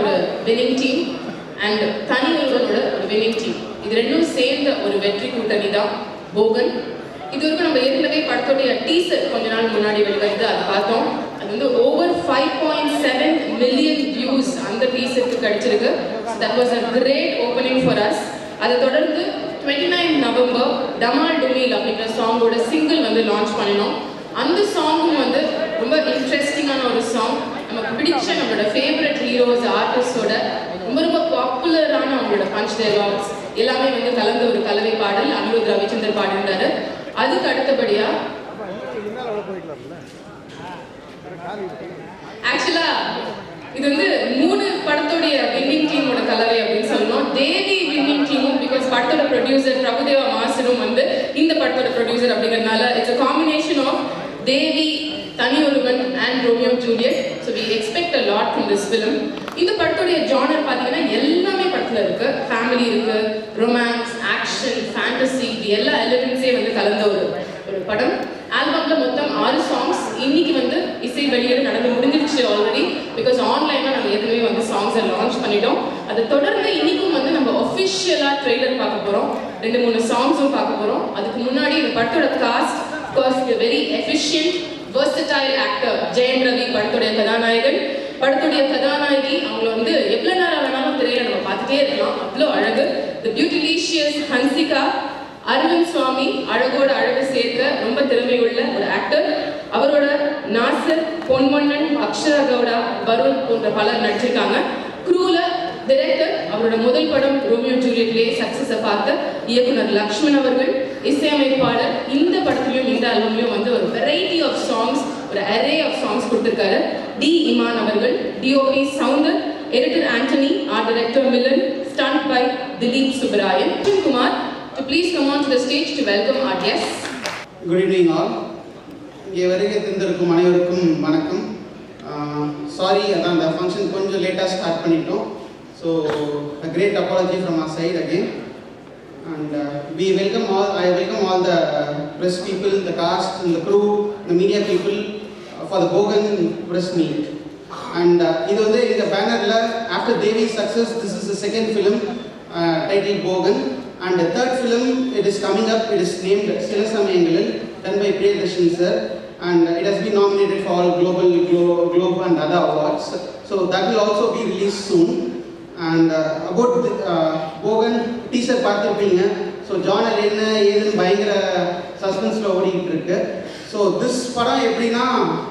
ஒரு winning team and தனி ஒருவனோட ஒரு வின்னிங் டீம். இது ரெண்டும் சேர்ந்த ஒரு வெற்றி கூட்டணி தான் போகன். இது வரைக்கும் நம்ம ஏற்கனவே படத்துடைய டீசர் கொஞ்ச நாள் முன்னாடி வெளிவந்து அதை பார்த்தோம். அது வந்து ஓவர் 5.7 மில்லியன் வியூஸ் அந்த டீசருக்கு கிடைச்சிருக்கு. That was a great opening for us. அதை தொடர்ந்து 29 நவம்பர் டமால் டுமீல் அப்படிங்கிற சாங்கோட சிங்கிள் வந்து லான்ச் பண்ணினோம். அந்த சாங்கும் வந்து ரொம்ப இன்ட்ரெஸ்டிங்கான ஒரு சாங். நமக்கு பிடிச்ச நம்மளோட ஃபேவரட் ஹீரோஸ் ஆர்டிஸ்டோட ரொம்ப ரொம்ப பாப்புலரான அவங்களோட பஞ்ச் டயலாக்ஸ் எல்லாமே வந்து கலந்த ஒரு கலவை பாடல் அனிருத் ரவிச்சந்தர் பாடினாரு. அதுக்கு அடுத்தபடியா ஆக்சுவலா இது வந்து 3 படத்தோடைய வின்னிங் டீமோட கலவை அப்படின்னு சொல்லணும். தேவி வின்னிங் டீமும் பிகாஸ் படத்தோட ப்ரொடியூசர் பிரபுதேவா மாஸ்டரும் வந்து இந்த படத்தோட ப்ரொடியூசர் அப்படிங்கிறதுனால it's a combination of Devi, Thani Oruvan and Romeo Juliet. So we expect a lot from this film. இந்த படத்துடைய ஜானர் பார்த்தீங்கன்னா எல்லாமே படத்தில் இருக்கு. ஃபேமிலி இருக்கு, ரொமான்ஸ், ஆக்ஷன், ஃபேண்டசி, இது எல்லா எலிமெண்ட்ஸே வந்து கலந்த ஒரு படம். ஆல்பம்ல மொத்தம் 6 சாங்ஸ். இன்னைக்கு வந்து இசை வெளியீடு நடந்து முடிஞ்சிருச்சு ஆல்ரெடி. பிகாஸ் ஆன்லைனாக நம்ம ஏற்கனவே வந்து சாங்ஸை லான்ச் பண்ணிட்டோம். அதை தொடர்ந்து இன்னைக்கும் வந்து நம்ம ஒஃபிஷியலாக ட்ரெய்லர் பார்க்க போகிறோம். 2-3 சாங்ஸும் பார்க்க போகிறோம். அதுக்கு முன்னாடி இந்த படத்தோட cost course very efficient versatile actor Jayam Ravi படத்துடைய கதாநாயகன். படத்துடைய கதாநாயகி அவங்கள வந்து எவ்வளவு நேரம் வேணாலும் திரையில நம்ம பார்த்துட்டே இருக்கலாம், அவ்வளோ அழகு. தி பியூட்டிலிஷியஸ் ஹன்சிகா. அரவிந்த் சுவாமி அழகோட அழகு சேர்க்க ரொம்ப திறமையுள்ள ஒரு ஆக்டர். அவரோட நாசர், பொன்மன்னன், அக்ஷரா கவுடா, வருண் போன்ற பலர் நடிச்சிருக்காங்க. க்ரூல டைரக்டர் அவரோட முதல் படம் ரோமியோ ஜூலியட்லேயே சக்சஸை பார்த்த இயக்குனர் லக்ஷ்மண் அவர்கள். இசையமைப்பாளர் இந்த படத்துலையும் இந்த ஆல்பம்லையும் வந்து ஒரு வெரைட்டி ஆஃப் சாங்ஸ், ஒரு அரே ஆஃப் சாங்ஸ் கொடுத்துருக்காரு. டி இமான் அவர்கள். DOP Soundar, editor Antony, art director Milan, stunt by Dhilip Subbarayan. Kumar to please come on to the stage to welcome our guests. Good evening all. இங்கே வருகை தந்திருக்கும் அனைவருக்கும் வணக்கம். சாரி, அதான் அந்த ஃபங்க்ஷன் கொஞ்சம் லேட்டாக ஸ்டார்ட் பண்ணிட்டோம். So a great apology from our side again. And I welcome all the press people, the cast and the crew, the media people for the Bogan press meet. And இது வந்து இந்த பேனரில் after Devi's success, this is the second film titled Bogan. And the third film, it is coming up, it is named Sila Samayangalil, done by Priyadarshan sir. And it has been nominated for all Globe and other awards. So that will also be released soon. And about Bogan teaser பார்த்திருப்பீங்க. So genre என்ன ஏதுன்னு பயங்கர சஸ்பென்ஸில் ஓடிக்கிட்டு இருக்கு. So this படம் எப்படின்னா,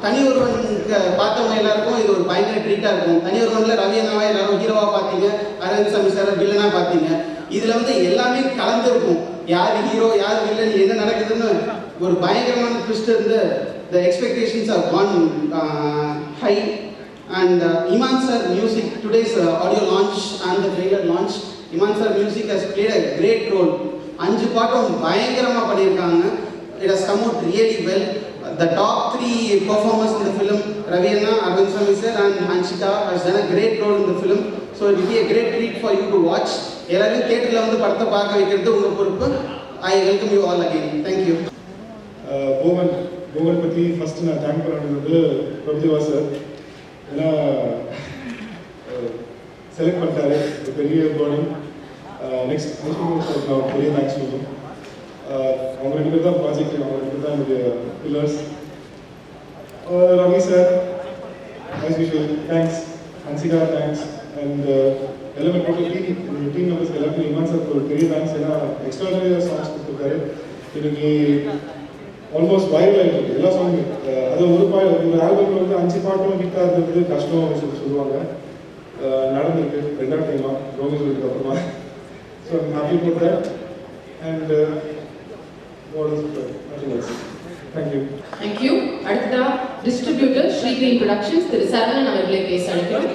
தனி ஒருவனுக்கு பார்த்தவங்க எல்லாருக்கும் இது ஒரு பயங்கர ட்ரீட்டாக இருக்கும். தனி ஒருவனில் ரவி அண்ணாவா எல்லாரும் ஹீரோவாக பார்த்தீங்க, அரவிந்த் சாமி சார் வில்லனாக பார்த்தீங்க. இதில் வந்து எல்லாமே கலந்துருக்கும். யார் ஹீரோ யார் வில்லன் என்ன நடக்குதுன்னு ஒரு பயங்கரமான ட்விஸ்ட் இருந்து the expectations are gone high. And Iman sir music, today's audio launch and the trailer launch, Iman sir music has played a great role. 5 பாட்டும் பயங்கரமாக பண்ணியிருக்காங்க. It has come out really well. The top 3 performers in the film, Ravi Anna, Arvind Swamy sir and Hanshika has done a great role in the film. So it will be a great treat for you to watch. எல்லாரும் தியேட்டரில் வந்து படத்தை பார்க்க வைக்கிறது உங்கள் பொறுப்பு. I welcome you all again. Thank you. Bogan பற்றி first நான் தேங்க் பண்ணுறது வந்து பிரபுதேவா சார். ஏன்னா செலக்ட் பண்ணிட்டாரு ஒரு பெரிய போர்டன். நெக்ஸ்ட் நான் பெரிய தேங்க்ஸ் சொல்லுவோம். அவங்க 2 பேர் தான் ப்ராஜெக்ட், அவங்க 2 பேர் தான் என்னுடைய pillars. Ravi sir as usual thanks, Hansika thanks, and எல்லாமே டோட்டல் டீம் மெம்பர்ஸ் எல்லாருக்கும் இமான் சார் ஒரு பெரிய தேங்க்ஸ். ஏன்னா எக்ஸ்ட்ராடனரியாக சாங்ஸ் கொடுத்துருக்காரு. இன்னைக்கு ஆல்மோஸ்ட் வைரல் ஆகிருக்கு எல்லா சாங்குமே. அது ஒரு ஆல்பமில் வந்து 5 பாட்டும் ஹிட்டாக இருந்தது கஷ்டம் சொல்லுவாங்க. நடந்திருக்கு 2ஆவது டைமாக ரோமியோ ஜூலியட்க்கு அப்புறமா. So I'm happy for that. And thank you. Thank you. அடுத்ததா டிஸ்ட்ரிபியூட்டர் ஸ்ரீகிரீன் ப்ரொடக்ஷன்ஸ் திரு சரவணன் அவர்களை பேச அழைக்கிறோம்.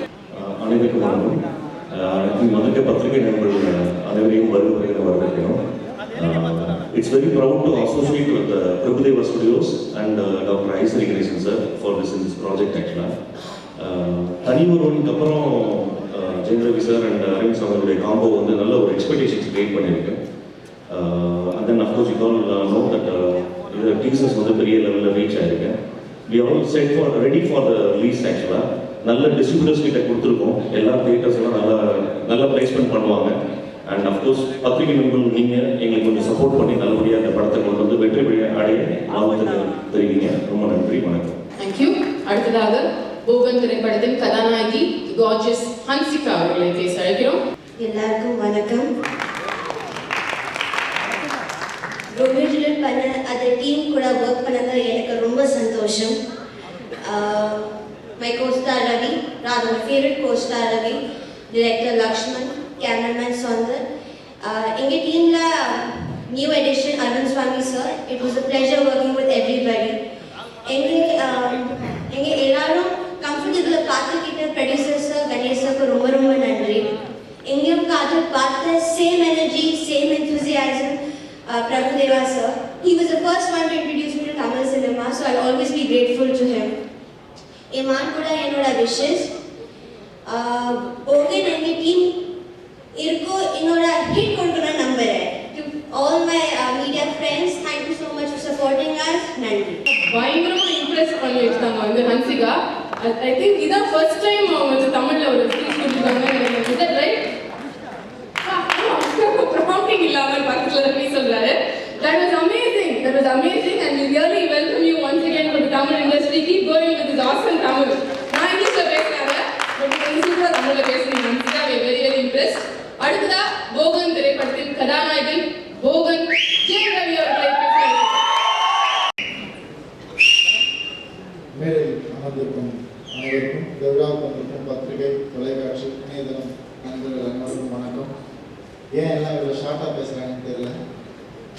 அனைவருக்கும் வணக்கம். முதல்ல பத்திரிகை நண்பர்கள் அனைவரையும் வருவதையில் வரவேற்கிறோம். It's very proud to associate with Prabhudeva Studios and Dr. I. Sriganesan sir for this project actually. தனி ஒருவனுக்கு அப்புறம் ஜெயம் ரவி சார் அண்ட் அரவிந்த் சாமியோடைய காம்போ வந்து நல்ல ஒரு எக்ஸ்பெக்டேஷன்ஸ் கிரியேட் பண்ணியிருக்கு. And then of course you all know that இந்த டீசர்ஸ் வந்து பெரிய லெவலில் ரீச் ஆகிருக்கு. We all set for ready for the release actually. நல்ல டிஸ்ட்ரிபியூட்டர்ஸ் கிட்ட கொடுத்துருக்கோம். எல்லா தியேட்டர்ஸ் எல்லாம் நல்லா பிளேஸ்மெண்ட் பண்ணுவாங்க. அண்ட் அஃப்கோர்ஸ் பத்திரிகை நண்பர்கள் நீங்கள் எங்களுக்கு கொஞ்சம் சப்போர்ட் பண்ணி நல்லபடியாக அந்த படத்தை கொண்டு வந்து வெற்றி அடைய வாழ்த்து தெரிவிங்க. ரொம்ப நன்றி, வணக்கம். தேங்க்யூ. அடுத்ததாக போகன் திரைப்படத்தின் கதாநாயகி கார்ஜியஸ் ஹன்சிகா அவர்களை பேச அழைக்கிறோம். எல்லாருக்கும் வணக்கம். ஒரிஜினல் பண்ண அந்த டீம் கூட ஒர்க் பண்ணது எனக்கு ரொம்ப சந்தோஷம். My co-star Ravi, rather my favorite co-star Ravi, director Lakshman, cameraman Sundar. எங்கள் டீமில் new edition Arvind Swamy sir. It was a pleasure working with everybody. எங்கள் எல்லாரும் கம்ஃபர்டபுளாக பார்த்துக்கிட்ட ப்ரொடியூசர் சார் கணேஷ் சாருக்கு ரொம்ப ரொம்ப நன்றி. எங்கேயும் காதல் பார்த்த same energy, same enthusiasm Prabhudeva sir. He was the first one to introduce me to Tamil cinema, so I'll always be grateful to him. Eman kuda enoda wishes. Bogan enga team irko enoda hit kodukona number. To all my media friends, thank you so much for supporting us. Nandri. பயங்கரமா Impress பண்ணி வச்சிட்டாங்க வந்து Hansika. I think இதான் first time அவங்க வந்து தமிழ்ல ஒரு speech கொடுத்துருக்காங்க. Is that right? ப்ராம்ப்டிங் இல்லாமல் பக்கத்துல ரவி சொல்றாரு. That was amazing and we really welcome you once again for the Tamil industry. Keep going with this awesome Tamil. நான் இங்கிலீஷ்ல பேசுறாங்க, பட் நீங்க சூப்பரா தமிழ்ல பேசுறீங்க Hansika. we are very very impressed. அடுத்ததா போகன் திரைப்படத்தின் கதாநாயகன் போகன் ஜே ரவி அவர்களை பேச மேடையில் அமர்ந்திருக்கும் அனைவருக்கும், விழாவுக்கு வந்திருக்கும் பத்திரிகை, தொலைக்காட்சி, இணையதளம் நண்பர்கள் அனைவருக்கும் வணக்கம். ஏன் எல்லாம் இவ்வளோ ஷார்ட்டாக பேசுகிறாங்கன்னு தெரியல.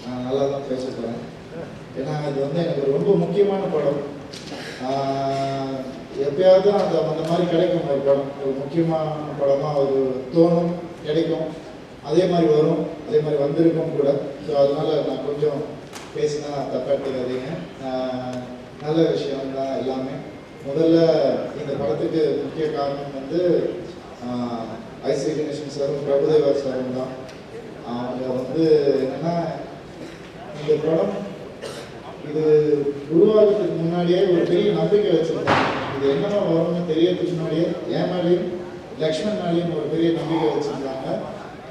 நான் நல்லா தான் பேச போகிறேன். ஏன்னா இது வந்து எனக்கு ரொம்ப முக்கியமான படம். எப்பயாவது தான் அந்த மாதிரி கிடைக்கும். ஒரு படம் ஒரு முக்கியமான படமாக ஒரு தோணும், கிடைக்கும், அதே மாதிரி வரும், அதே மாதிரி வந்திருக்கும் கூட. ஸோ அதனால் நான் கொஞ்சம் பேசினா தப்பாட்டிக்காதீங்க. நல்ல விஷயம் தான் எல்லாமே. முதல்ல இந்த படத்துக்கு முக்கிய காரணம் வந்து ஐசி கணேசன் சாரும் பிரபுதேவா சாரும் தான். அவங்க வந்து என்னென்னா, இந்த படம் இது உருவாகிறதுக்கு முன்னாடியே ஒரு பெரிய நம்பிக்கை வச்சுருந்தாங்க. இது என்னென்ன வரும்னு தெரியறதுக்கு முன்னாடியே என் மேலேயும் லக்ஷ்மண் மேலேயும் ஒரு பெரிய நம்பிக்கை வச்சுருந்தாங்க.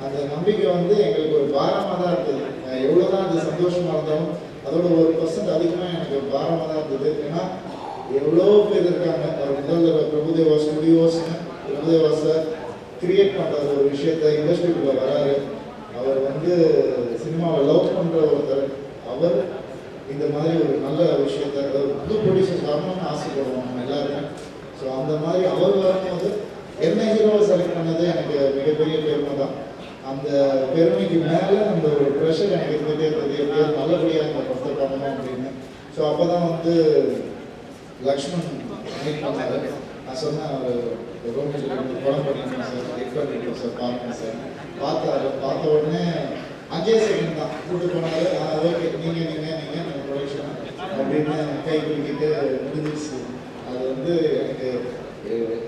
அந்த நம்பிக்கை வந்து எங்களுக்கு ஒரு பாரமாக தான் இருந்தது. எவ்வளோ தான் அது சந்தோஷமாக இருந்தாலும் அதோட 1% அதிகமாக எனக்கு பாரமாக தான் இருந்தது. ஏன்னா எவ்வளோ பேர் இருக்காங்க. அவர் முதல்ல பிரபுதேவா ஸ்டுடியோஸ்னு பிரபுதேவா சார் கிரியேட் பண்ணுற ஒரு விஷயத்த இண்டஸ்ட்ரிக்குள்ளே வராரு. அவர் வந்து சினிமாவை லவ் பண்ணுற ஒருத்தர். அவர் இந்த மாதிரி ஒரு நல்ல விஷயத்த புது ப்ரொடியூசர்ஸ் வரணும்னு ஆசைப்படுவோம் நம்ம எல்லாருமே. ஸோ அந்த மாதிரி அவர் வரும்போது என்ன ஹீரோவை செலக்ட் பண்ணது எனக்கு மிகப்பெரிய பெருமை தான். அந்த பெருமைக்கு மேலே அந்த ஒரு ப்ரெஷர் எனக்கு இருந்துகிட்டே இருந்தது, எப்படியாவது நல்லபடியாக இந்த படத்தை பண்ணணும் அப்படின்னு. ஸோ அப்போ தான் வந்து லக்ஷ்மண் மீட் பண்ணாரு. நான் சொன்னேன், ஒரு படம் பண்ணிருக்கேன் சார், எட் பண்ணிருக்கேன் சார், பாருங்க சார். பார்த்த உடனே 5 செகண்ட் தான் கூப்பிட்டு போனாரு. ஓகே, நீங்கள் நம்ம ப்ரொடக்ஷன் அப்படின்னு கை குலுக்கிட்டு முடிஞ்சிடுச்சு. அது வந்து எனக்கு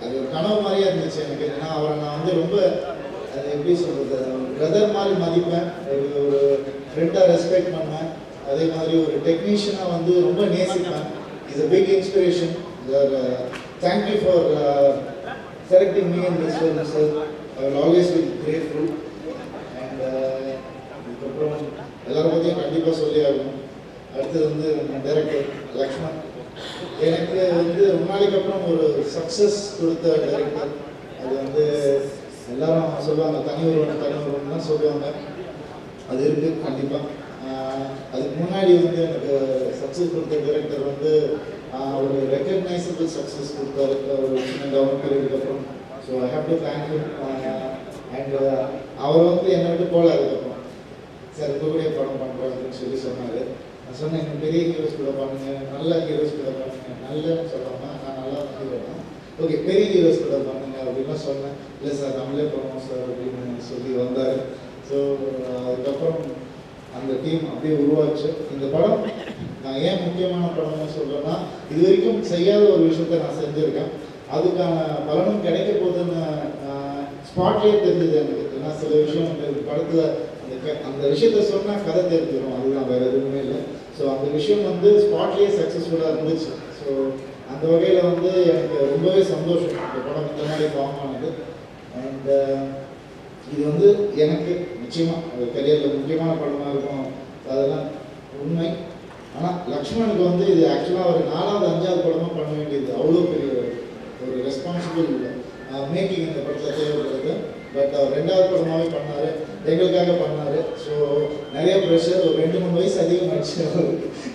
அது ஒரு கனவு மாதிரியே இருந்துச்சு எனக்கு. ஏன்னா அவரை நான் வந்து ரொம்ப அது எப்படி சொல்கிறது, பிரதர் மாதிரி மதிப்பேன், ஒரு ஃப்ரெண்டாக ரெஸ்பெக்ட் பண்ணுவேன், அதே மாதிரி ஒரு டெக்னீஷியனாக வந்து ரொம்ப நேசிப்பேன். Is a big inspiration. Thank you for selecting me in this film sir. I will always be grateful. And இதுக்கப்புறம் எல்லாரும் பற்றியும் கண்டிப்பாக சொல்லி ஆகணும். அடுத்தது வந்து டைரக்டர் லக்ஷ்மண். எனக்கு வந்து ரொம்ப நாளைக்கு அப்புறம் ஒரு சக்ஸஸ் கொடுத்த டைரக்டர். அது வந்து எல்லாரும் சொல்லுவாங்க, தனி ஒருவன் தான் சொல்லுவாங்க. அது இருக்குது கண்டிப்பாக. அதுக்கு முன்னாடி வந்து எனக்கு சக்ஸஸ் கொடுத்த டைரக்டர் வந்து ஒரு ரெக்கக்னைசபிள் சக்ஸஸ் கொடுத்தாரு ஒரு சின்ன டவுன் பீரியடுக்கு அப்புறம். So I have to thank you. And அவர் வந்து என்னை விட்டு போகல. அதுக்கப்புறம் சார் இருக்கக்கூடிய படம் பண்ணுறோம் அப்படின்னு சொன்னார். நான் சொன்னேன், இன்னும் பெரிய ஹீரோஸ் கூட பண்ணுங்க, நல்ல ஹீரோஸ் கூட பண்ணுங்க. நல்லன்னு சொல்லாமல் நான் நல்லா ஹீரோனா ஓகே பெரிய ஹீரோஸ் கூட பண்ணுங்க அப்படின்லாம் சொன்னேன். இல்லை சார் நம்மளே பண்ணுவோம் சார் அப்படின்னு சொல்லி வந்தார். ஸோ அதுக்கப்புறம் அந்த டீம் அப்படியே உருவாச்சு. இந்த படம் நான் ஏன் முக்கியமான படம்னு சொல்கிறேன்னா, இது வரைக்கும் செய்யாத ஒரு விஷயத்த நான் செஞ்சுருக்கேன். அதுக்கான பலனும் கிடைக்க போகுதுன்னு ஸ்பாட்லேயே தெரிஞ்சது எனக்கு. ஏன்னா சில விஷயம் படத்தில் அந்த விஷயத்த சொன்னால் கதை தெரிஞ்சிடும், அதுதான் வேறு எதுவுமே இல்லை. ஸோ ஸோ அந்த விஷயம் வந்து ஸ்பாட்லேயே சக்ஸஸ்ஃபுல்லாக இருந்துச்சு. ஸோ அந்த வகையில் வந்து எனக்கு ரொம்பவே சந்தோஷம் இந்த படம் இந்த மாதிரி ஃபார்ம் ஆனது. அண்ட் இது வந்து எனக்கு நிச்சயமாக கரியரில் முக்கியமான படமாக இருக்கும், அதெல்லாம் உண்மை. ஆனால் லக்ஷ்மணுக்கு வந்து இது ஆக்சுவலாக ஒரு 4வது 5வது படமாக பண்ண வேண்டியது, அவ்வளோ பெரிய ஒரு ரெஸ்பான்சிபிள் மேக்கிங் இந்த படத்தில் தேவைப்படுது. பட் அவர் 2வது படமாகவே பண்ணார், எங்களுக்காக பண்ணார். ஸோ நிறைய ப்ரெஷர், ஒரு 2-3 வயசு அதிகமாகிடுச்சு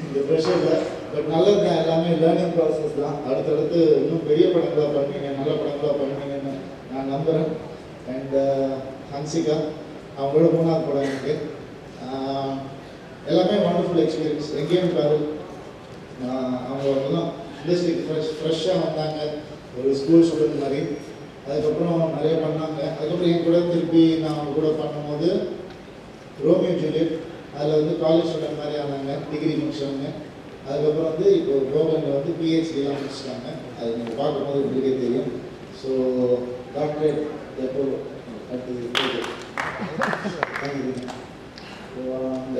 இந்த ப்ரெஷரில். பட் நல்லது தான், எல்லாமே லேர்னிங் ப்ராசஸ் தான். அடுத்தடுத்து இன்னும் பெரிய படங்களாக பண்ணுவீங்க, நல்ல படங்களாக பண்ணுவீங்கன்னு நான் நம்புகிறேன். அண்ட் ஹன்சிகா அவங்களோட 3வது படம் எனக்கு எல்லாமே வண்டர்ஃபுல் எக்ஸ்பீரியன்ஸ். எங்கேயும் பாரு அவங்க இண்டஸ்ட்ரிக்கு ஃப்ரெஷ்ஷாக வந்தாங்க, ஒரு ஸ்கூல் ஸ்டூடெண்ட் மாதிரி. அதுக்கப்புறம் நிறைய பண்ணாங்க. அதுக்கப்புறம் என் கூட திருப்பி நான் அவங்க கூட பண்ணும்போது ரோமியோ ஜூலியட், அதில் வந்து காலேஜ் ஸ்டூடெண்ட் மாதிரி ஆனாங்க, டிகிரி முடிச்சவங்க. அதுக்கப்புறம் வந்து இப்போ கோகனில் வந்து பிஹெச்டிலாம் முடிச்சிட்டாங்க. அது நீங்கள் பார்க்கும்போது உங்களுக்கே தெரியும். ஸோ டாக்டரேட் எப்போ அடுத்தது ஸோ அந்த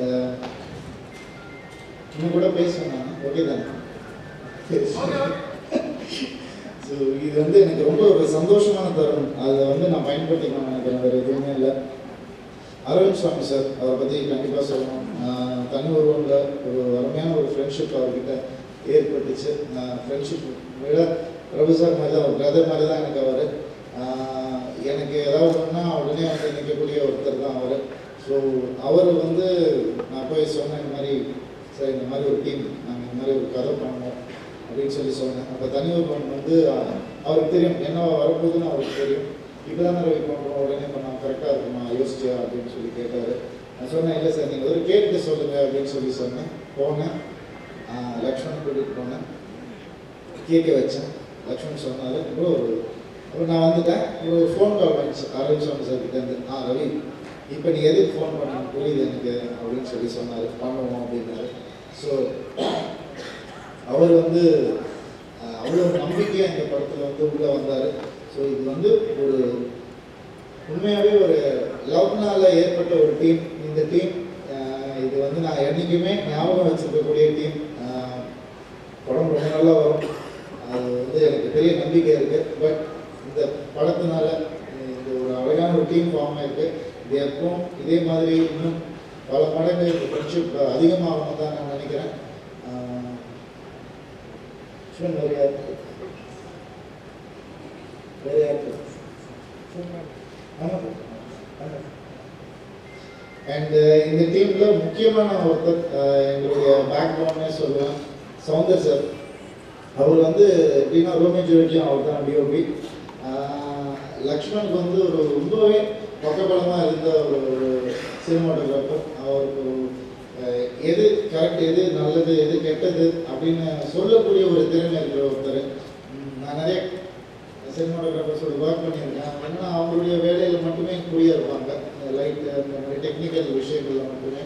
இன்னும் கூட பேசுவேன் நான், ஓகே தானே? ஸோ இது வந்து எனக்கு ரொம்ப ஒரு சந்தோஷமான தருணம். அதை வந்து நான் பயன்படுத்திக்கணும்னு நினைக்கிறேன், வேறு எதுவுமே இல்லை. அரவிந்த் சுவாமி சார், அவரை பற்றி கண்டிப்பாக சொல்லணும். தனி ஒருவனில் ஒரு அருமையான ஒரு ஃப்ரெண்ட்ஷிப் அவர்கிட்ட ஏற்பட்டுச்சு. ஃப்ரெண்ட்ஷிப் விட பிரபு சார் மாதிரி தான், ஒரு பிரதர் மாதிரி தான் எனக்கு அவர். எனக்கு ஏதாவது ஒன்றுனா உடனே வந்து நிற்கக்கூடிய ஒருத்தர் தான் அவர். ஸோ அவர் வந்து நான் போய் சொன்னேன், இந்த மாதிரி சார் இந்த மாதிரி ஒரு டீம், நாங்கள் இந்த மாதிரி ஒரு கதை பண்ணோம் அப்படின்னு சொன்னேன். அப்போ தனி ஒருவன் வந்து அவருக்கு தெரியும் என்ன வரப்போகுதுன்னு அவருக்கு தெரியும். இப்போ தான் ரவி பண்ணுறோம், உடனே பண்ணால் கரெக்டாக இருக்குமா யோசிச்சியா அப்படின்னு சொல்லி கேட்டார். நான் சொன்னேன், இல்லை சார் நீங்கள் ஒரு கேட்டு சொல்லுங்கள் அப்படின்னு சொன்னேன். போனேன், லக்ஷ்மண் கூட்டிகிட்டு போனேன், கேட்க வச்சேன். லக்ஷ்மண் சொன்னார் ப்ரோ, அப்புறம் நான் வந்துட்டேன். ஒரு ஃபோன் கால் வந்துச்சு அரவிந்த் சுவாமி சார் கிட்டேருந்து. ரவி, இப்போ நீங்கள் எதுக்கு ஃபோன் பண்ண புரியுது எனக்கு அப்படின்னு சொன்னார். பண்ணுவோம் அப்படின்னாரு. ஸோ அவர் வந்து அவ்வளோ நம்பிக்கையாக இந்த படத்தில் வந்து உள்ளே வந்தார். ஸோ இது வந்து ஒரு உண்மையாகவே ஒரு லவ்னால ஏற்பட்ட ஒரு டீம். இந்த டீம் இது வந்து நான் என்றைக்குமே ஞாபகம் வச்சுருக்கக்கூடிய டீம். படம் ரொம்ப நல்லா வரும், அது வந்து எனக்கு பெரிய நம்பிக்கை இருக்குது. பட் இந்த படத்தினால இந்த ஒரு அழகான ஒரு டீம் ஃபார்ம் ஆகிருக்கு. இது எப்பவும் இதே மாதிரி இன்னும் பல மடங்கு இந்த ஃப்ரெண்ட்ஷிப் அதிகமாகணும் தான் நான் நினைக்கிறேன். அண்ட் இந்த டீம்ல முக்கியமான ஒருத்தர், எங்களுடைய பேக் போனே சொல்லுவேன், சௌந்தர் சார். அவர் வந்து எப்படின்னா ரோமியோ ஜூலியட்லையும் அவர் தான் டிஓபி. லக்ஷ்மணுக்கு வந்து ஒரு ரொம்பவே பக்கபலமாக இருந்த ஒரு சினிமாட்டோகிராஃபர். அவருக்கு எது கரெக்ட், எது நல்லது, எது கெட்டது அப்படின்னு சொல்லக்கூடிய ஒரு திறமை இருக்கிற ஒருத்தர். நான் நிறைய சினிமாட்டோகிராஃபர்ஸோட ஒர்க் பண்ணியிருக்கேன். ஏன்னா அவங்களுடைய வேலையில் மட்டுமே கூடிய இருப்பாங்க, லைட் அந்த மாதிரி டெக்னிக்கல் விஷயங்களில் மட்டுமே.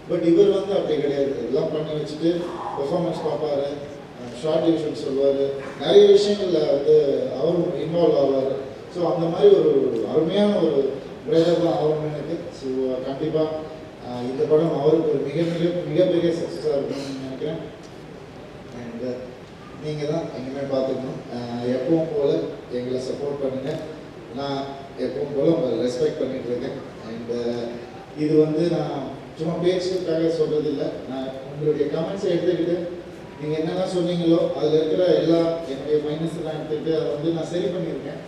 பட் இவர் வந்து அப்படி கிடையாது, எல்லாம் பண்ணி வச்சுட்டு பெர்ஃபார்மன்ஸ் பார்ப்பார், ஷார்ட் டிவிஷன் சொல்லுவார், நிறைய விஷயங்களில் வந்து அவரும் இன்வால்வ் ஆவார். ஸோ அந்த மாதிரி ஒரு அருமையான ஒரு பிரதர் தான் அவரும் எனக்கு. ஸோ கண்டிப்பாக இந்த படம் அவருக்கு ஒரு மிகப்பெரிய சக்ஸஸாக இருக்கணும்னு நினைக்கிறேன். அண்ட் நீங்கள் தான் எங்கேயுமே பார்த்துக்கணும். எப்பவும் போல் எங்களை சப்போர்ட் பண்ணுங்கள். நான் எப்பவும் போல் உங்களை ரெஸ்பெக்ட் பண்ணிகிட்டு இருக்கேன். அண்ட் இது வந்து நான் சும்மா பேச்சுக்காக சொல்கிறது இல்லை. நான் உங்களுடைய கமெண்ட்ஸை எடுத்துக்கிட்டு நீங்கள் என்னெல்லாம் சொன்னீங்களோ அதில் இருக்கிற எல்லா என்னுடைய மைனஸ்லாம் எடுத்துக்கிட்டு அதை வந்து நான் சரி பண்ணியிருக்கேன்.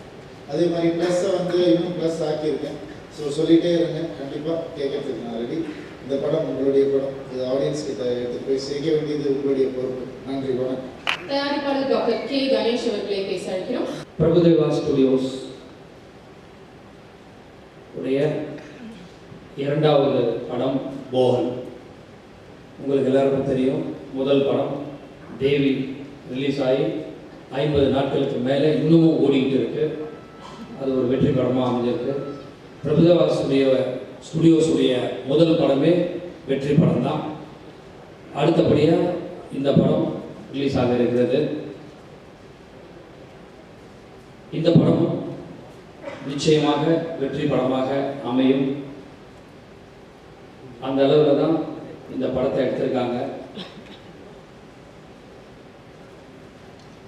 அதே மாதிரி ப்ளஸ்ஸை வந்து இன்னும் ப்ளஸ் ஆக்கியிருக்கேன். ஸோ சொல்லிகிட்டே இருங்க, கண்டிப்பாக கேட்கறதுக்கு நான் ரெடி. இந்த படம் உங்களுடைய படம், இது ஆடியன்ஸ் கிட்ட எடுத்துகிட்டு போய் சேர்க்க வேண்டியது உங்களுடைய பொறுப்பு. நன்றி, வணக்கம். தயாரிப்பாளர் டாக்டர் கே கணேஷ் அவர்களை பேச அழைக்கிறோம். பிரபுதேவா ஸ்டுடியோஸ் உடைய 2வது படம் போகன். உங்களுக்கு எல்லாருக்கும் தெரியும், முதல் படம் தேவி ரிலீஸ் ஆகி 50 நாட்களுக்கு மேலே இன்னமும் ஓடிக்கிட்டு இருக்கு. அது ஒரு வெற்றி படமாக அமைஞ்சிருக்கு. பிரபுதேவா ஸ்டுடியோஸுடைய முதல் படமே வெற்றி படம் தான். அடுத்தபடியாக இந்த படம் ரிலீஸ் ஆக இருக்கிறது. இந்த படமும் நிச்சயமாக வெற்றி படமாக அமையும். அந்த அளவில் தான் இந்த படத்தை எடுத்திருக்காங்க.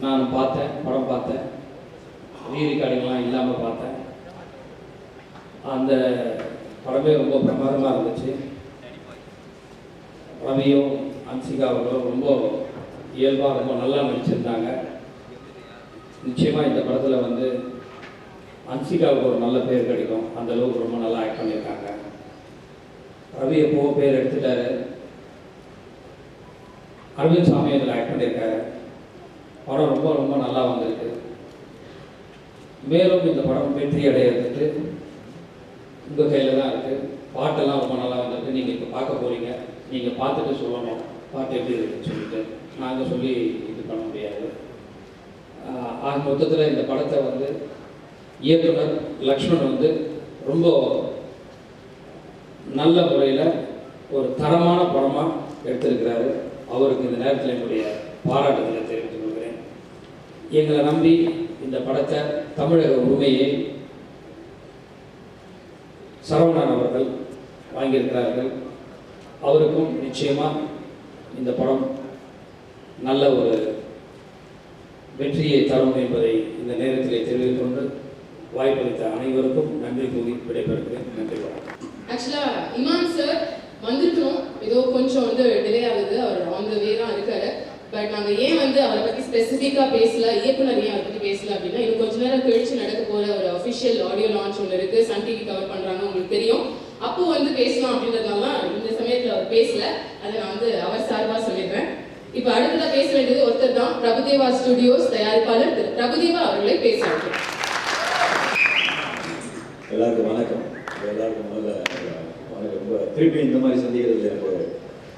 நான் பார்த்தேன், படம் பார்த்தேன், ரீரெக்கார்டிங்லாம் இல்லாமல் பார்த்தேன். அந்த படமே ரொம்ப பிரமாதமாக இருந்துச்சு. ரவியும் அன்சிகா அவர்களும் ரொம்ப இயல்பாக ரொம்ப நல்லா நடிச்சிருந்தாங்க. நிச்சயமாக இந்த படத்தில் வந்து அன்சிகாவுக்கு ஒரு நல்ல பேர் கிடைக்கும். அந்த அளவுக்கு ரொம்ப நல்லா ஆக்ட் பண்ணியிருக்காங்க. ரவி எப்போ பேர் எடுத்துட்டாரு. அரவிந்த் சாமி அதில் ஆக்ட் பண்ணியிருக்காரு. படம் ரொம்ப ரொம்ப நல்லா வந்திருக்கு. மேலும் இந்த படம் வெற்றி அடையிறதுக்கு உங்கள் கையில் தான் இருக்குது. பாட்டெல்லாம் ரொம்ப நல்லா வந்திருக்கு. நீங்கள் இப்போ பார்க்க போகிறீங்க. நீங்கள் பார்த்துட்டு சொல்லணும் பாட்டு எப்படி இருக்குன்னு சொல்லிட்டு. நாங்கள் சொல்லி இது பண்ண முடியாது. ஆக மொத்தத்தில் இந்த படத்தை வந்து இயக்குனர் லக்ஷ்மண் வந்து ரொம்ப நல்ல முறையில் ஒரு தரமான படமாக எடுத்திருக்கிறாரு. அவருக்கு இந்த நேரத்தில் என்னுடைய பாராட்டுதலை தெரிவித்துக் கொள்கிறேன். எங்களை நம்பி இந்த படத்தை தமிழக உரிமையை சரவணன் அவர்கள் வாங்கியிருக்கிறார்கள். அவருக்கும் நிச்சயமாக இந்த படம் நல்ல ஒரு வெற்றியை தரும் என்பதை இந்த நேரத்தில் தெரிவித்துக் கொண்டு வாய்ப்பளித்த அனைவருக்கும் நன்றி கூறி விடைபெறுகிறேன். நன்றி. ஆக்சுவலாக இமான் சார் வந்திருக்கணும், ஏதோ கொஞ்சம் வந்து டிலே ஆகுது. அவர் ஆன் த வே தான் இருக்காரு. பட் நாங்கள் ஏன் வந்து அவரை பற்றி ஸ்பெசிஃபிக்காக பேசல, இயக்குனர் ஏன் அவரை பற்றி பேசல அப்படின்னா, இன்னும் கொஞ்ச நேரம் கழிச்சு நடக்க போகிற ஒரு அஃபிஷியல் ஆடியோ லான்ச் ஒன்று இருக்குது. சன் டிவி கவர் பண்ணுறாங்க, உங்களுக்கு தெரியும். அப்போ வந்து பேசலாம் அப்படின்றதுனால இந்த சமயத்தில் அவர் பேசல. அதை நான் வந்து அவர் சார்பாக சொல்லிடுறேன். இப்போ அடுத்ததாக பேச வேண்டியது ஒருத்தர் தான். பிரபுதேவா ஸ்டுடியோஸ் தயாரிப்பாளர் திரு பிரபுதேவா அவர்களை பேச வைக்கிறேன். எல்லாருக்கும் வணக்கம். எல்லாருக்கும் முதல்ல வணக்கம். ரொம்ப திருப்பி இந்த மாதிரி சந்திக்கிறது எனக்கு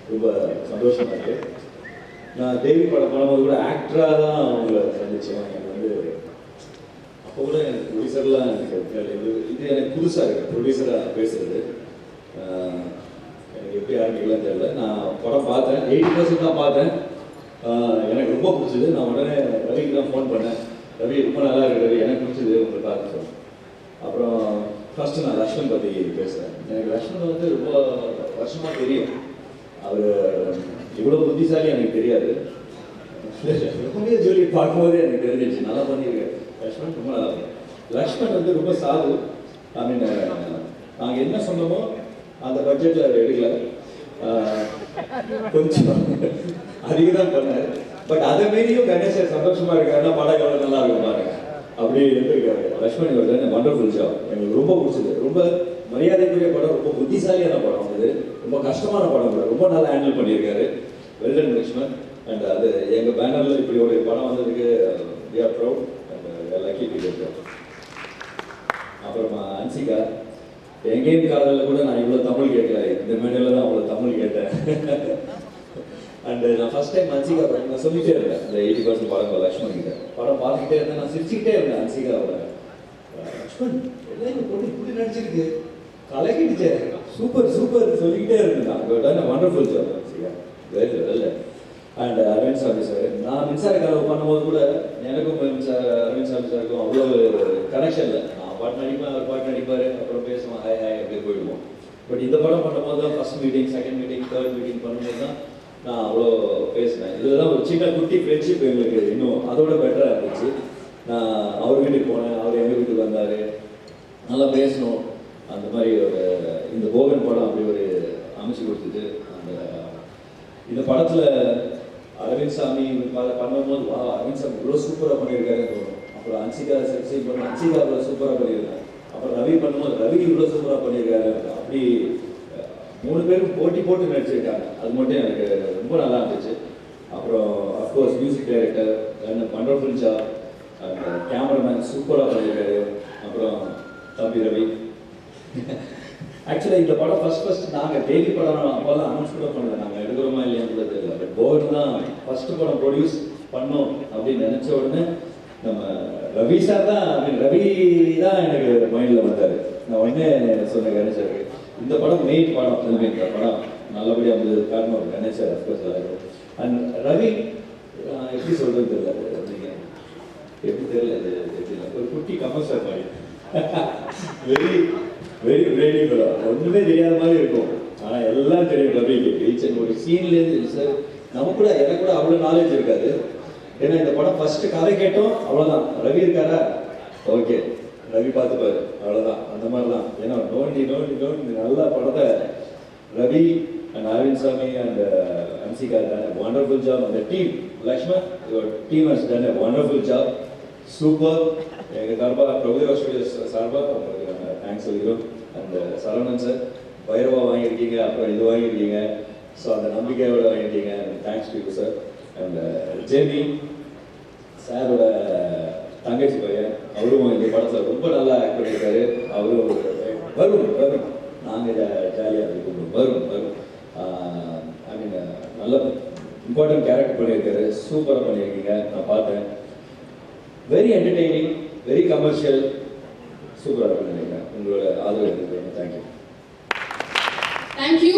ரொம்ப சந்தோஷமா இருக்கு. நான் தேவி படம் பண்ணும்போது கூட ஆக்டராக தான் அவங்கள சந்திச்சேன். எனக்கு வந்து அப்போ கூட எனக்கு ப்ரொடியூசர்லாம் இது எனக்கு புதுசாக இருக்கு. ப்ரொடியூசராக பேசுறது எனக்கு எப்படி ஆரம்பிக்கலாம் தெரியல. நான் படம் பார்த்தேன், 80% தான் பார்த்தேன். எனக்கு ரொம்ப பிடிச்சது. நான் உடனே ரவிக்கு தான் ஃபோன் பண்ணேன். ரவி ரொம்ப நல்லா இருக்கிறது, எனக்கு பிடிச்சது, உங்களுக்கு பார்த்து சொன்னேன். அப்புறம் ஃபஸ்ட்டு நான் லக்ஷ்மண் பற்றி பேசுகிறேன். எனக்கு லக்ஷ்மண் வந்து ரொம்ப வருஷமாக தெரியும். அவர் இவ்வளோ புத்திசாலி எனக்கு தெரியாது. ரொம்பவே சொல்லி பார்க்கும்போதே எனக்கு தெரிஞ்சிச்சு. நல்லா பண்ணியிருக்கேன் லக்ஷ்மண், ரொம்ப நல்லா இருக்கும். லக்ஷ்மண் வந்து ரொம்ப சாது. ஐ மீன் நாங்கள் என்ன சொன்னோமோ அந்த பட்ஜெட்டில் அவர் எடுக்கல, கொஞ்சம் அதிகம் தான் பண்ணார். பட் அதை மீறியும் கணேசன் சந்தோஷமாக இருக்காருன்னா படம் எவ்வளோ நல்லா இருக்கும் பாருங்க. அப்படி இருந்திருக்காரு லக்ஷ்மண். இவர் வண்டர்ஃபுல் ஜாப். எனக்கு ரொம்ப பிடிச்சது. ரொம்ப மரியாதைக்குரிய படம், ரொம்ப புத்திசாலியான படம். அது ரொம்ப கஷ்டமான படம் கூட ரொம்ப நல்லா ஹேண்டில் பண்ணியிருக்காரு. வெல்டன் லக்ஷ்மண். அண்ட் அது எங்கள் பேனரில் இப்படி ஒரு படம் வந்ததுக்கு we are proud and lucky to get that. அப்புறமா அன்சிகா, எங்கேயும் காதலில் கூட நான் இவ்வளோ தமிழ் கேட்கல, இந்த மேடையில் தான் அவ்வளோ தமிழ் கேட்டேன். அண்ட் நான் ஃபர்ஸ்ட் டைம் அன்சிகா நான் சொல்லிட்டே இருந்தேன் அந்த 80% படம் லக்ஷ்மண் கிட்ட. படம் பார்த்துக்கிட்டே இருந்தேன், நான் சிரிச்சுக்கிட்டே இருந்தேன். அன்சிகாவோட லக்ஷ்மண் எல்லாம் போட்டு இப்படி நடிச்சிருக்கு, கலக்கிடுச்சு, சூப்பர் சூப்பர் சொல்லிக்கிட்டே இருந்தேன். Wonderful job Hansika, very well. And Arvind Swami sir, நான் மின்சார கலவை பண்ணும்போது கூட எனக்கும் அரவிந்த் சாமி சாருக்கும் அவ்வளோ கனெக்ஷன் இல்லை. நான் பாட்டு நடிப்பேன், அவர் பாட்டு நடிப்பார், அப்புறம் பேசுவோம், ஹாய் ஹாய் அப்படியே போயிடுவோம். பட் இந்த படம் பண்ணும்போது தான் first meeting, second meeting, third meeting பண்ணும்போது தான் நான் அவ்வளோ பேசினேன். இதில் தான் ஒரு சின்ன குட்டி ஃப்ரெண்ட்ஷிப் எங்களுக்கு இன்னும் அதோட பெட்டராக இருந்துச்சு. நான் அவர் வீட்டுக்கு போனேன், அவர் எங்கள் வீட்டுக்கு வந்தார், நல்லா பேசணும். அந்த மாதிரி ஒரு இந்த போகன் படம் அப்படி ஒரு அமைச்சு கொடுத்துட்டு அந்த இந்த படத்தில் அரவிந்த் சாமி பண்ணும்போது வா அரவிந்த் சாமி இவ்வளோ சூப்பராக பண்ணியிருக்காருன்னு தோணும். அப்புறம் அன்சிகா சக்சஸ் பண்ண அன்சிகா அவ்வளோ சூப்பராக பண்ணியிருக்காங்க. அப்புறம் ரவி பண்ணும்போது ரவி இவ்வளோ சூப்பராக பண்ணியிருக்காரு. அப்படி 3 பேரும் போட்டி போட்டு நடிச்சிருக்காங்க. அது மட்டும் எனக்கு ரொம்ப நல்லா இருந்துச்சு. அப்புறம் of course music director wonderful job, cameraman சூப்பராக பண்ணியிருக்காரு. அப்புறம் தம்பி ரவி. ஆக்சுவலாக இந்த படம் ஃபர்ஸ்ட் நாங்கள் தேவி படம் அப்போல்லாம் அனௌன்ஸ் கூட பண்ணல, நாங்கள் எடுக்கிறோமா இல்லையான்னு கூட தெரியல. பட் போகன் தான் ஃபர்ஸ்ட் படம் ப்ரொடியூஸ் பண்ணோம் அப்படின்னு நினச்ச உடனே நம்ம ரவி சார் தான், ஐ மீன் ரவி தான் எனக்கு மைண்டில் வந்தார். நான் உடனே சொன்னேன் கணேசருக்கு, இந்த படம் மெயின் படம், அதுமாரி இந்த படம் நல்லபடியாக வந்தது காரணம் கணேசர் அஃப்கோர்ஸ். அண்ட் ரவி எப்படி சொல்கிறது தெரியல, நீங்கள் எப்படி தெரியல, தெரியல ஒரு குட்டி கமர்ஷியல் மாதிரி வெரி வெரி பிரெய்னிஃபுல்லா, ஒன்றுமே தெரியாத மாதிரி இருக்கும். ஆனால் எல்லாம் தெரியும் ரவிக்கு. ஒரு சீன்லேருந்து சார் நமக்கு கூட எனக்கு கூட அவ்வளோ நாலேஜ் இருக்காது. ஏன்னா இந்த படம் ஃபர்ஸ்ட் கதை கேட்டோம் அவ்வளோதான், ரவி இருக்காரா ஓகே ரவி பார்த்துப்பாரு அவ்வளோதான், அந்த மாதிரி தான். ஏன்னா நோண்டி நல்ல படத்தை Ravi and Arvind Swami and Hansika done a wonderful job, and the team Lakshman, your team has done a wonderful job, super. எங்கள் சார்பாக பிரபுதேவா ஸ்டுடியோஸ் சார்பாக உங்களுக்கு தேங்க்ஸ் சொல்லிக்கிறோம். அண்ட் சரவணன் சார் பைரவா வாங்கியிருக்கீங்க, அப்புறம் இது வாங்கியிருக்கீங்க, ஸோ அந்த நம்பிக்கையோட வாங்கியிருக்கீங்க, thanks to you sir. And JP சாரோட தங்கச்சி பையன், அவரும் இந்த படத்தில் ரொம்ப நல்லா ஆக்ட் பண்ணியிருக்காரு. அவரும் வரும் நாங்கள் இதை ஜாலியாக இருக்கணும், வரும் ஐ மீன் நல்ல இம்பார்ட்டன்ட் கேரக்டர் பண்ணியிருக்காரு, சூப்பராக பண்ணியிருக்கீங்க, நான் பார்த்தேன். வெரி என்டர்டெய்னிங், வெரி கமர்ஷியல், சூப்பராக பண்ணியிருக்கேன். உங்களோட ஆதரவு இருக்குது, தேங்க்யூ. தேங்க்யூ.